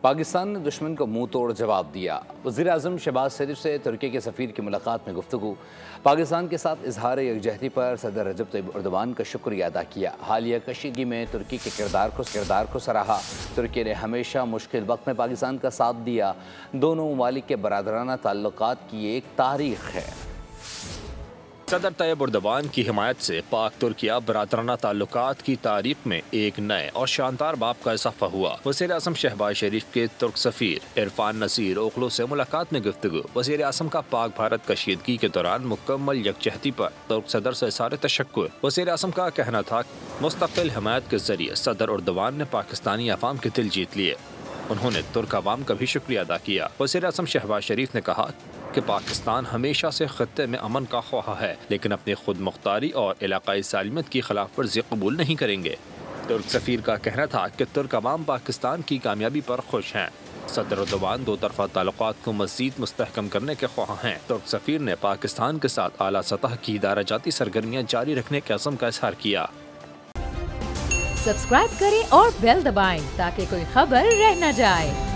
پاکستان نے دشمن کو منہ توڑ جواب دیا۔ وزیر اعظم شہباز شریف سے ترکی کے سفیر کی ملاقات میں گفتگو۔ پاکستان کے ساتھ اظہار یکجہتی پر صدر رجب طیب ایردوان کا شکریہ ادا کیا۔ حالیہ کشیدگی میں ترکی کے کردار کو سراہا۔ ترکی نے ہمیشہ مشکل وقت میں پاکستان کا ساتھ دیا۔ دونوں ممالک کے برادرانہ تعلقات کی ایک تاریخ ہے۔ صدر طیب ایردوان کی حمایت سے پاک ترکیہ برادرانہ تعلقات کی تاریخ میں ایک نئے اور شاندار باب کا اضافہ ہوا۔ وزیر اعظم شہباز شریف کے ترک سفیر عرفان نصیر اوغلو سے ملاقات میں گفتگو۔ وزیر اعظم کا پاک بھارت کشیدگی کے دوران مکمل یکجہتی پر ترک صدر سے اظہار تشکر۔ وزیر اعظم کا کہنا تھا کہ مستقل حمایت کے ذریعے صدر ایردوان نے پاکستانی عوام کے دل جیت لیے۔ انہوں نے ترک عوام کا بھی شکریہ ادا کیا۔ وزیر اعظم شہباز شریف نے کہا کہ پاکستان ہمیشہ سے خطے میں امن کا خواہاں ہے، لیکن اپنی خود مختاری اور علاقائی سالمیت کی خلاف ورزی قبول نہیں کریں گے۔ ترک سفیر کا کہنا تھا کہ ترک عوام پاکستان کی کامیابی پر خوش ہیں۔ صدر ایردوان دو طرفہ تعلقات کو مزید مستحکم کرنے کے خواہاں ہیں۔ ترک سفیر نے پاکستان کے ساتھ اعلیٰ سطح کی ادارہ جاتی سرگرمیاں جاری رکھنے کے عزم کا اظہار کیا۔ سبسکرائب کریں اور بیل دبائیں تاکہ کوئی خبر رہ نہ جائے۔